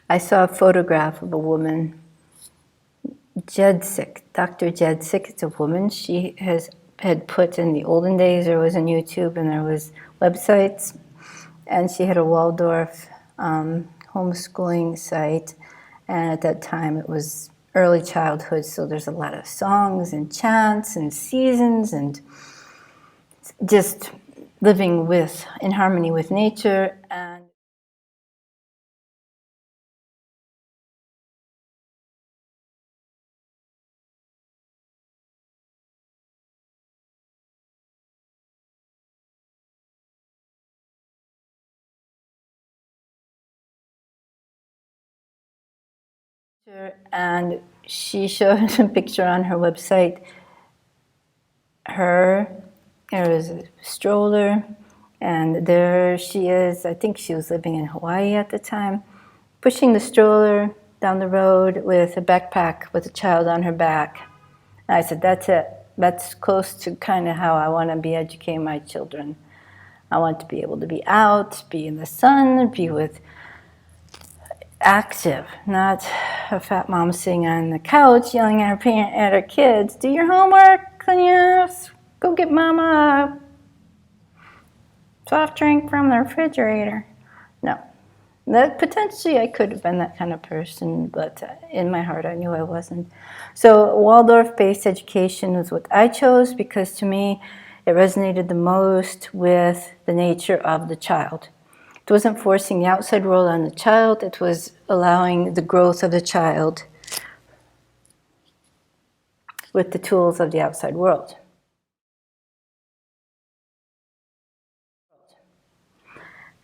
I saw a photograph of a woman, Jedzik, Dr. Jedzik. It's a woman. She had put, in the olden days, there was on YouTube and there was websites, and she had a Waldorf homeschooling site, and at that time it was early childhood, so there's a lot of songs and chants and seasons and just living in harmony with nature. And she showed a picture on her website. There was a stroller, and there she is. I think she was living in Hawaii at the time, pushing the stroller down the road with a backpack with a child on her back. And I said, that's it. That's close to kind of how I want to be educating my children. I want to be able to be out, be in the sun, be with active, not a fat mom sitting on the couch yelling at her kids, do your homework, clean your house, go get mama a soft drink from the refrigerator. No. That potentially I could have been that kind of person, but in my heart I knew I wasn't. So Waldorf-based education was what I chose because to me it resonated the most with the nature of the child. It wasn't forcing the outside world on the child, it was allowing the growth of the child with the tools of the outside world.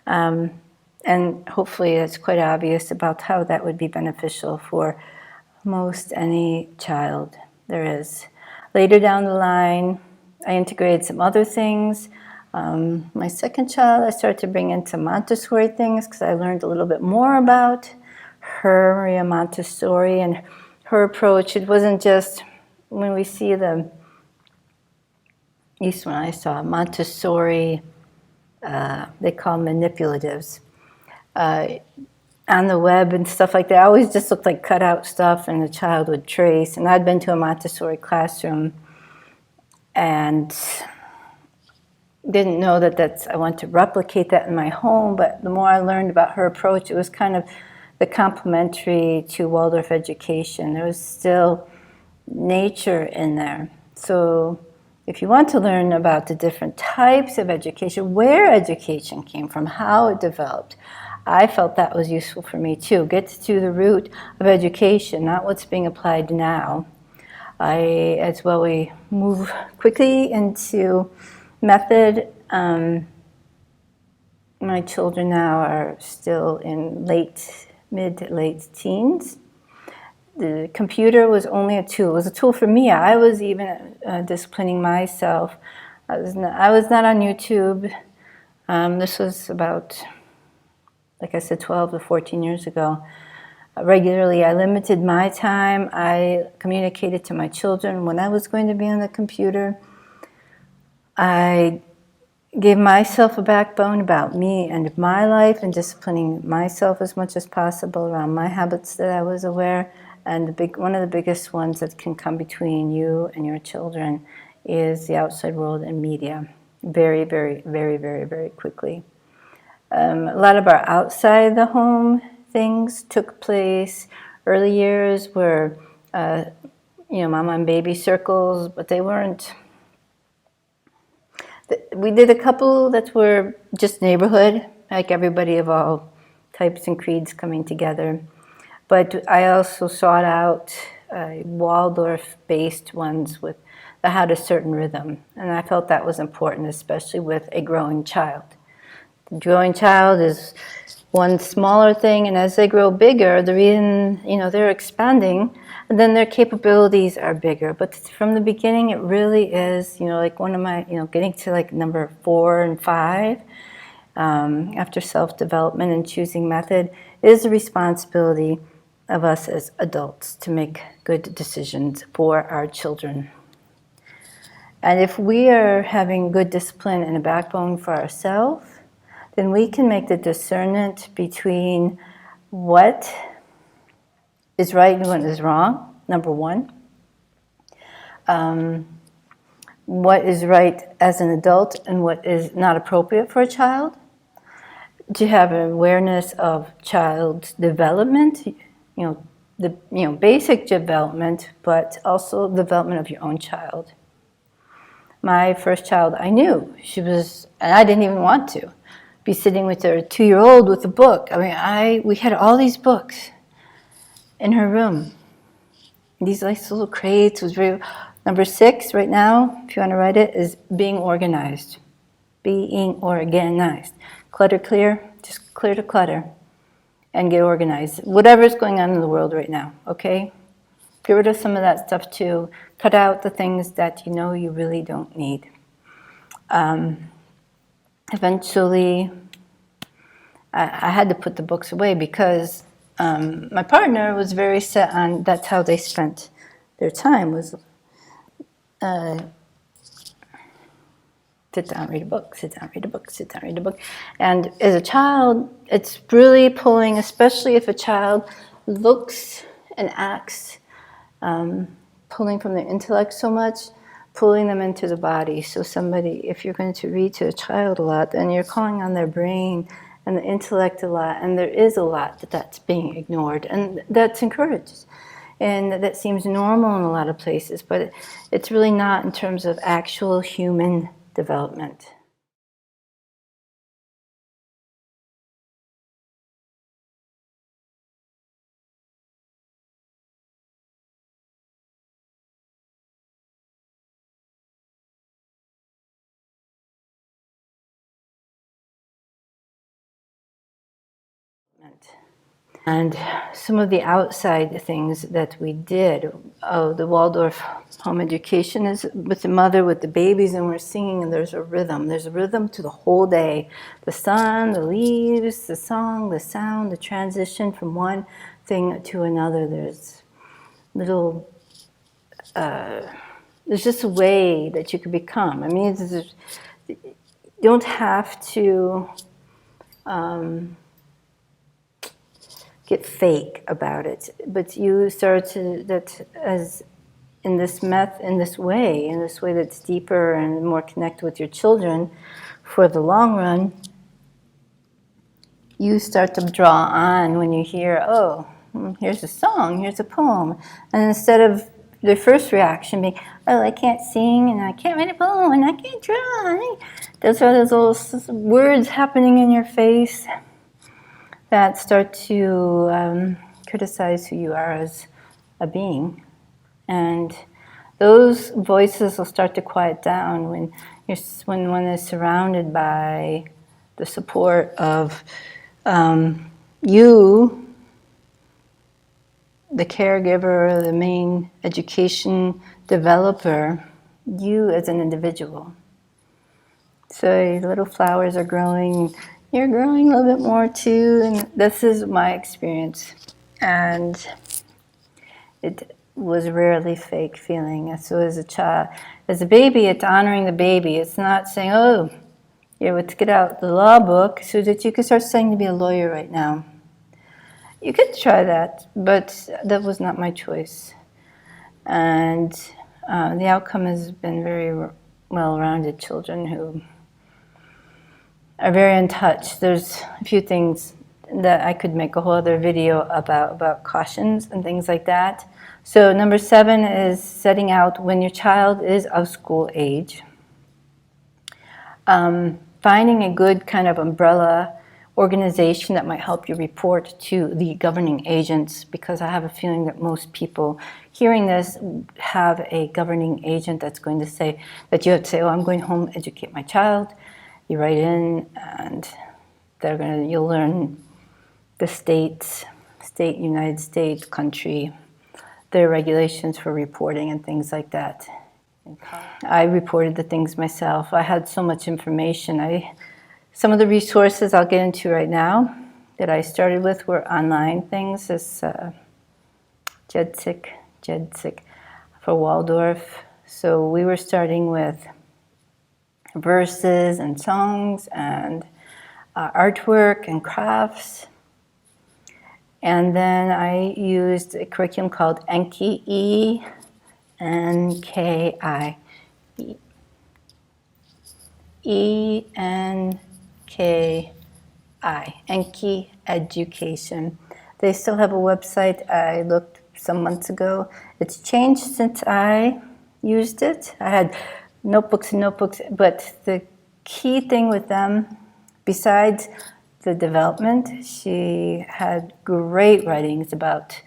And hopefully it's quite obvious about how that would be beneficial for most any child there is. Later down the line, I integrated some other things. My second child, I started to bring in some Montessori things because I learned a little bit more about her, Maria Montessori, and her approach. It wasn't just when we see at least when I saw Montessori, they call manipulatives, on the web and stuff like that. I always just looked like cut out stuff and the child would trace. And I'd been to a Montessori classroom and didn't know that I want to replicate that in my home, but the more I learned about her approach, it was kind of the complementary to Waldorf education. There was still nature in there. So if you want to learn about the different types of education, where education came from, how it developed, I felt that was useful for me too. Get to the root of education, not what's being applied now. As well, we move quickly into method. My children now are still in mid to late teens. The computer was only a tool. It was a tool for me. I was even disciplining myself. I was not on YouTube. This was about, like I said, 12 to 14 years ago. Regularly, I limited my time. I communicated to my children when I was going to be on the computer. I gave myself a backbone about me and my life and disciplining myself as much as possible around my habits that I was aware. And one of the biggest ones that can come between you and your children is the outside world and media. Very, very, very, very, very quickly. A lot of our outside the home things took place. Early years were, mama and baby circles, but they weren't. We did a couple that were just neighborhood, like everybody of all types and creeds coming together. But I also sought out Waldorf-based ones with that had a certain rhythm, and I felt that was important, especially with a growing child. The growing child is one smaller thing, and as they grow bigger, the reason, they're expanding, and then their capabilities are bigger. But from the beginning, it really is, like one of my, getting to like number 4 and 5, after self-development and choosing method, is the responsibility of us as adults to make good decisions for our children. And if we are having good discipline and a backbone for ourselves, then we can make the discernment between what is right and what is wrong, number one. What is right as an adult and what is not appropriate for a child. To have an awareness of child's development, basic development, but also development of your own child. My first child, I knew she was, and I didn't even want to be sitting with her 2-year-old with a book. I mean, we had all these books in her room. These nice little crates. Was very. Number 6 right now, if you want to write it, is being organized. Being organized. Clutter clear, just clear the clutter and get organized. Whatever's going on in the world right now, okay? Get rid of some of that stuff too. Cut out the things that you know you really don't need. Eventually, I had to put the books away because my partner was very set on that's how they spent their time, was sit down, read a book, sit down, read a book, sit down, read a book. And as a child, it's really pulling, especially if a child looks and acts, pulling from their intellect so much, pulling them into the body. So if you're going to read to a child a lot, then you're calling on their brain and the intellect a lot, and there is a lot that's being ignored, and that's encouraged. And that seems normal in a lot of places, but it's really not in terms of actual human development. And some of the outside things that we did, the Waldorf home education is with the mother, with the babies, and we're singing, and there's a rhythm. There's a rhythm to the whole day. The sun, the leaves, the song, the sound, the transition from one thing to another. There's little, there's just a way that you can become. I mean, you don't have to get fake about it, but you start to in this way that's deeper and more connected with your children. For the long run, you start to draw on when you hear, oh, here's a song, here's a poem, and instead of their first reaction being, oh, I can't sing and I can't write a poem and I can't draw. Those are those little words happening in your face that start to criticize who you are as a being. And those voices will start to quiet down when one is surrounded by the support of you, the caregiver, the main education developer, you as an individual. So little flowers are growing, you're growing a little bit more too, and this is my experience. And it was rarely fake feeling. So as a child, as a baby, it's honoring the baby. It's not saying, oh, let's get out the law book so that you can start studying to be a lawyer right now. You could try that, but that was not my choice. And the outcome has been very well-rounded children who are very in touch. There's a few things that I could make a whole other video about cautions and things like that. So number 7 is setting out when your child is of school age. Finding a good kind of umbrella organization that might help you report to the governing agents, because I have a feeling that most people hearing this have a governing agent that's going to say, that you have to say, oh, I'm going to home educate my child. You write in, and you'll learn the state, United States, country, their regulations for reporting and things like that. I reported the things myself. I had so much information. Some of the resources I'll get into right now that I started with were online things. This JEDSIC for Waldorf. So we were starting with verses and songs and artwork and crafts. And then I used a curriculum called Enki, E-N-K-I. E-N-K-I, Enki Education. They still have a website. I looked some months ago. It's changed since I used it. I had notebooks and notebooks, but the key thing with them, besides the development, she had great writings about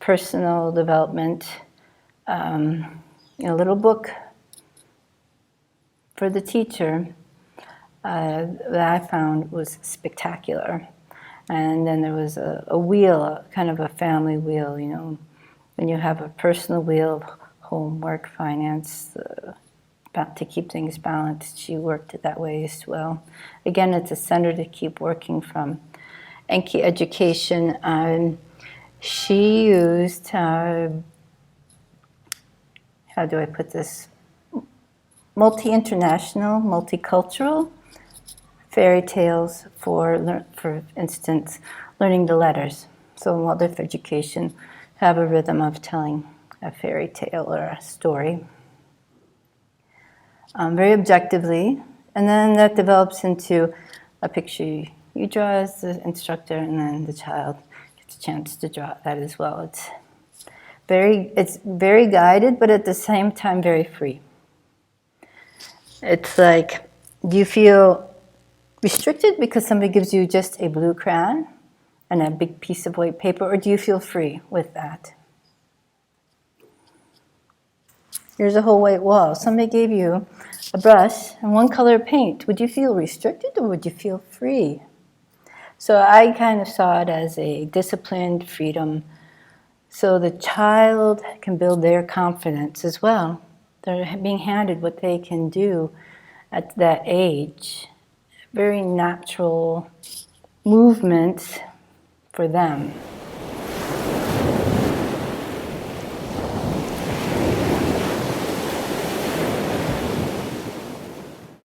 personal development. A little book for the teacher that I found was spectacular. And then there was a wheel, kind of a family wheel, you know, when you have a personal wheel of home, work, finance, to keep things balanced. She worked it that way as well. Again, it's a center to keep working from. Enki Education, she used, how do I put this? Multi-international, multicultural fairy tales for instance, learning the letters. So in Waldorf Education, have a rhythm of telling a fairy tale or a story. Very objectively, and then that develops into a picture you draw as the instructor, and then the child gets a chance to draw that as well. It's very guided, but at the same time very free. It's like, do you feel restricted because somebody gives you just a blue crayon and a big piece of white paper, or do you feel free with that? Here's a whole white wall. Somebody gave you a brush and one color of paint. Would you feel restricted or would you feel free? So I kind of saw it as a disciplined freedom so the child can build their confidence as well. They're being handed what they can do at that age. Very natural movements for them.